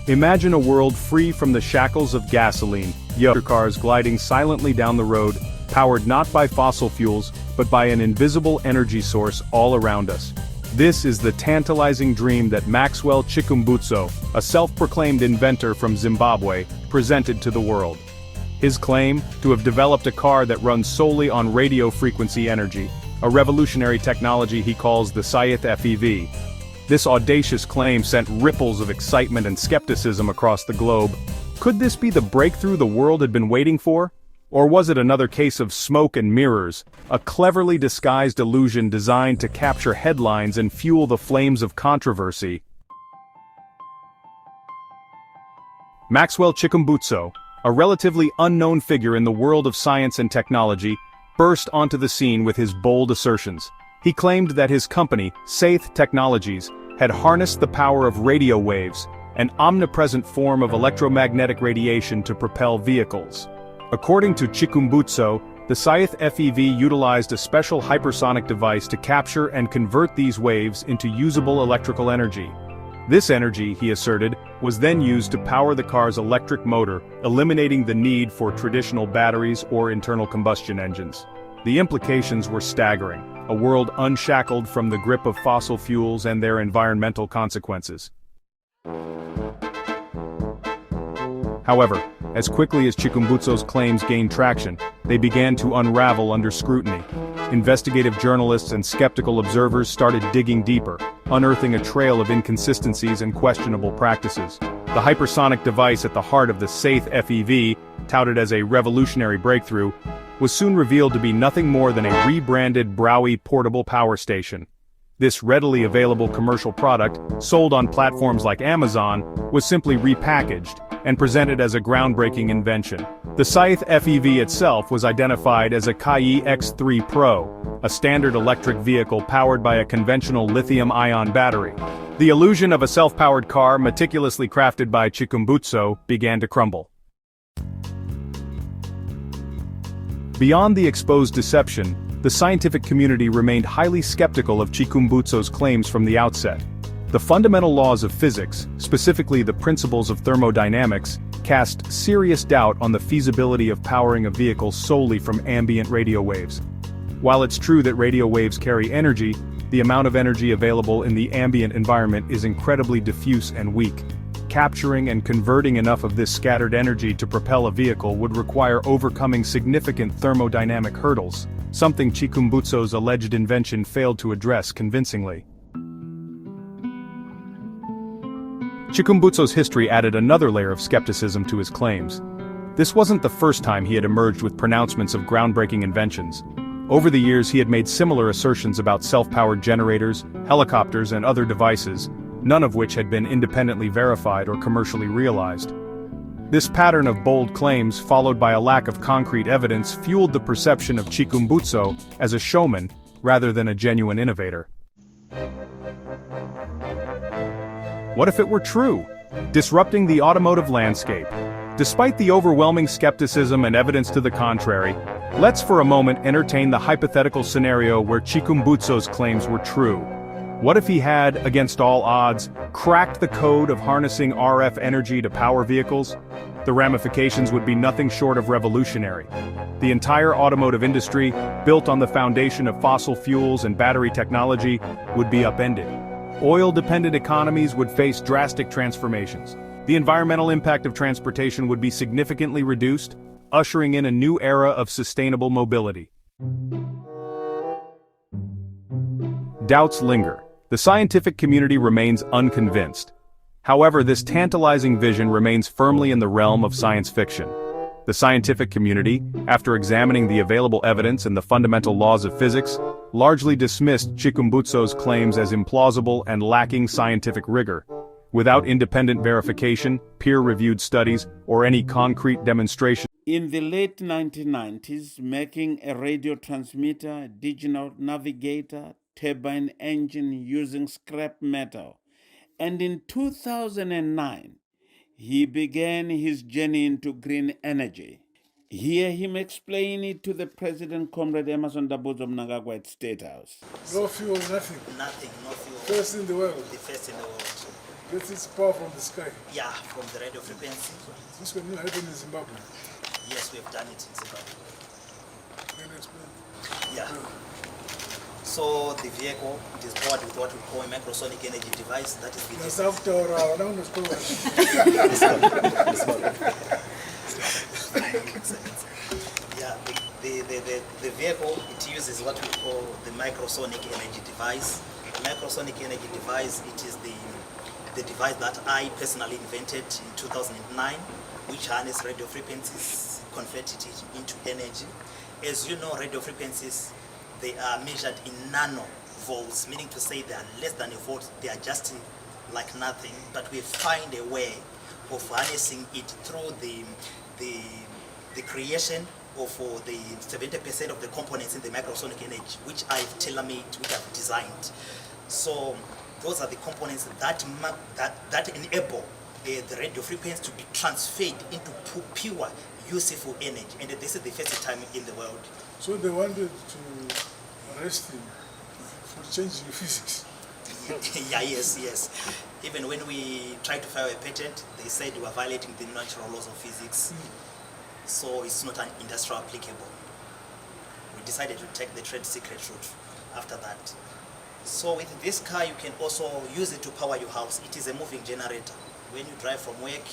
Imagine a world free from the shackles of gasoline, cars gliding silently down the road, powered not by fossil fuels, but by an invisible energy source all around us. This is the tantalizing dream that Maxwell Chikumbutso, a self-proclaimed inventor from Zimbabwe, presented to the world. His claim, to have developed a car that runs solely on radio frequency energy, a revolutionary technology he calls the Scythe FEV. This audacious claim sent ripples of excitement and skepticism across the globe. Could this be the breakthrough the world had been waiting for? Or was it another case of smoke and mirrors, a cleverly disguised illusion designed to capture headlines and fuel the flames of controversy? Maxwell Chikumbutso, a relatively unknown figure in the world of science and technology, burst onto the scene with his bold assertions. He claimed that his company, Scythe Technologies, had harnessed the power of radio waves, an omnipresent form of electromagnetic radiation to propel vehicles. According to Chikumbutso, the Scythe FEV utilized a special hypersonic device to capture and convert these waves into usable electrical energy. This energy, he asserted, was then used to power the car's electric motor, eliminating the need for traditional batteries or internal combustion engines. The implications were staggering, a world unshackled from the grip of fossil fuels and their environmental consequences. However, as quickly as Chikumbutso's claims gained traction, they began to unravel under scrutiny. Investigative journalists and skeptical observers started digging deeper, unearthing a trail of inconsistencies and questionable practices. The hypersonic device at the heart of the Scythe FEV, touted as a revolutionary breakthrough, was soon revealed to be nothing more than a rebranded Braui portable power station. This readily available commercial product, sold on platforms like Amazon, was simply repackaged and presented as a groundbreaking invention. The Scythe FEV itself was identified as a Kai X3 Pro, a standard electric vehicle powered by a conventional lithium-ion battery. The illusion of a self-powered car meticulously crafted by Chikumbutso began to crumble. Beyond the exposed deception, the scientific community remained highly skeptical of Chikumbutso's claims from the outset. The fundamental laws of physics, specifically the principles of thermodynamics, cast serious doubt on the feasibility of powering a vehicle solely from ambient radio waves. While it's true that radio waves carry energy, the amount of energy available in the ambient environment is incredibly diffuse and weak. Capturing and converting enough of this scattered energy to propel a vehicle would require overcoming significant thermodynamic hurdles, something Chikumbutso's alleged invention failed to address convincingly. Chikumbutso's history added another layer of skepticism to his claims. This wasn't the first time he had emerged with pronouncements of groundbreaking inventions. Over the years he had made similar assertions about self-powered generators, helicopters and other devices, none of which had been independently verified or commercially realized. This pattern of bold claims, followed by a lack of concrete evidence, fueled the perception of Chikumbutso as a showman rather than a genuine innovator. What if it were true? Disrupting the automotive landscape. Despite the overwhelming skepticism and evidence to the contrary, let's for a moment entertain the hypothetical scenario where Chikumbutso's claims were true. What if he had, against all odds, cracked the code of harnessing RF energy to power vehicles? The ramifications would be nothing short of revolutionary. The entire automotive industry, built on the foundation of fossil fuels and battery technology, would be upended. Oil-dependent economies would face drastic transformations. The environmental impact of transportation would be significantly reduced, ushering in a new era of sustainable mobility. Doubts linger. The scientific community remains unconvinced. However, this tantalizing vision remains firmly in the realm of science fiction. The scientific community, after examining the available evidence and the fundamental laws of physics, largely dismissed Chikumbutso's claims as implausible and lacking scientific rigor. Without independent verification, peer-reviewed studies, or any concrete demonstration. In the late 1990s, making a radio transmitter, digital navigator, turbine engine using scrap metal, and in 2009, he began his journey into green energy. Hear him explain it to the President, Comrade Emerson Dabuzwa Mnangagwa at State House. No fuel, nothing. Nothing, no fuel. First in the world. The first in the world. Gets its power from the sky. Yeah, from the radio frequency. This will not happen in Zimbabwe. Yes, we have done it in Zimbabwe. Can you explain? Yeah. So the vehicle, it is powered with what we call a microsonic energy device. That is the That's after our round of yeah, the vehicle, it uses what we call the microsonic energy device. The microsonic energy device, it is the device that I personally invented in 2009, which harness radio frequencies, converted it into energy. As you know, radio frequencies, they are measured in nanovolts, meaning to say they are less than a volt, they are just like nothing, but we find a way of harnessing it through the creation of the 70% of the components in the microsonic energy, which I've tailor-made, which I've designed. So those are the components that enable the radio frequency to be transferred into pure, useful energy. And this is the first time in the world. So they wanted to arrest him for changing physics. Yeah, yes. Even when we tried to file a patent, they said we were violating the natural laws of physics. So it's not an industrial applicable. We decided to take the trade secret route after that. So with this car, you can also use it to power your house. It is a moving generator. When you drive from work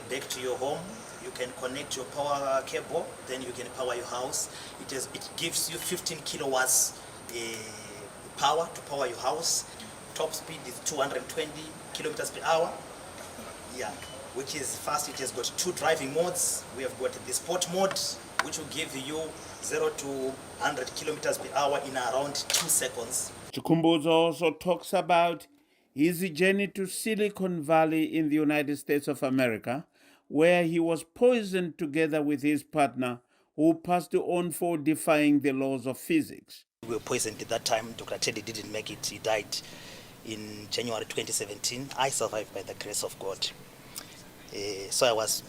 back to your home, you can connect your power cable, then you can power your house. It gives you 15 kilowatts power to power your house. Top speed is 220 kilometers per hour. Yeah, which is fast. It has got 2 driving modes. We have got the sport mode, which will give you 0 to 100 kilometers per hour in around 2 seconds. Chikumbutso also talks about his journey to Silicon Valley in the United States of America, where he was poisoned together with his partner, who passed on for defying the laws of physics. We were poisoned at that time. Dr. Teddy didn't make it. He died in January 2017. I survived by the grace of God. So I was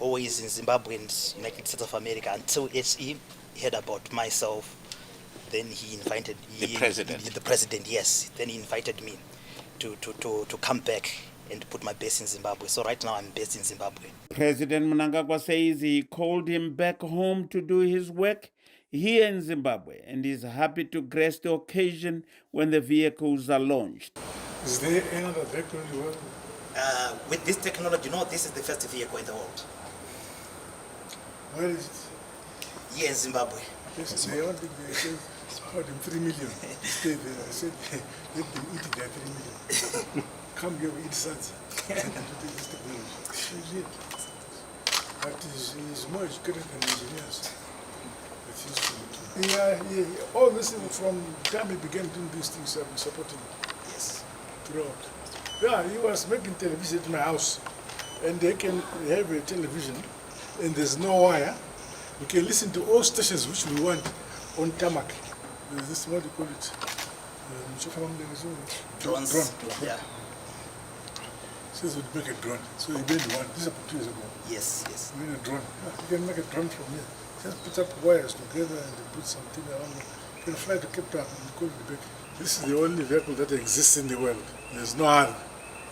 always in Zimbabwe and United States of America until HE heard about myself. Then he invited the president. The president, yes. Then he invited me to come back and put my base in Zimbabwe. So right now I'm based in Zimbabwe. President Mnangagwa says he called him back home to do his work here in Zimbabwe and is happy to grace the occasion when the vehicles are launched. Is there another vehicle in the world? With this technology, no, this is the first vehicle in the world. Where is it? Here in Zimbabwe. Yes, they wanted about 3 million. Stay there. I said, let them eat their 3 million. Come here, we eat sons. And do this technology. But he's more educated than engineers. Yeah. All this from the time he began doing these things, I've been supporting him. Yes. Throughout. Yeah, he was making television at my house. And they can have a television, and there's no wire. We can listen to all stations which we want on tarmac. There's this, what do you call it? Drones. Drone. Yeah. Says we'd make a drone. So he made one. This is about 2 years ago. Yes. We made a drone. Yeah, you can make a drone from here. Just put up wires together and put something around it. You can fly to Cape Town and call it back. This is the only vehicle that exists in the world. There's no other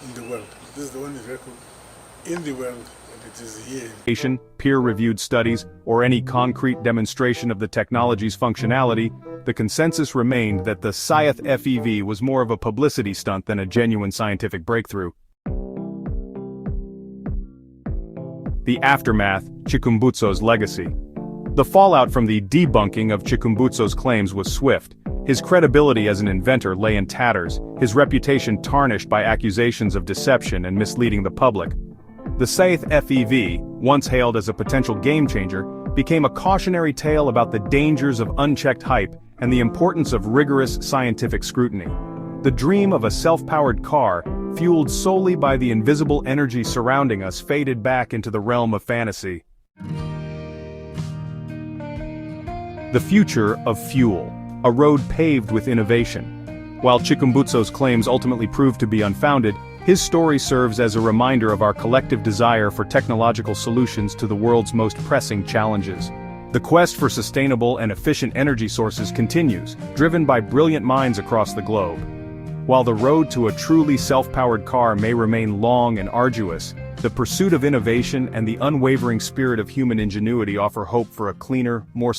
in the world. This is the only vehicle in the world, and it is here. Peer-reviewed studies, or any concrete demonstration of the technology's functionality, the consensus remained that the Scythe FEV was more of a publicity stunt than a genuine scientific breakthrough. The aftermath, Chikumbutso's legacy. The fallout from the debunking of Chikumbutso's claims was swift. His credibility as an inventor lay in tatters, his reputation tarnished by accusations of deception and misleading the public. The Scythe FEV, once hailed as a potential game-changer, became a cautionary tale about the dangers of unchecked hype and the importance of rigorous scientific scrutiny. The dream of a self-powered car, fueled solely by the invisible energy surrounding us, faded back into the realm of fantasy. The future of fuel, a road paved with innovation. While Chikumbutso's claims ultimately proved to be unfounded, His story serves as a reminder of our collective desire for technological solutions to the world's most pressing challenges. The quest for sustainable and efficient energy sources continues, driven by brilliant minds across the globe. While the road to a truly self-powered car may remain long and arduous, the pursuit of innovation and the unwavering spirit of human ingenuity offer hope for a cleaner, more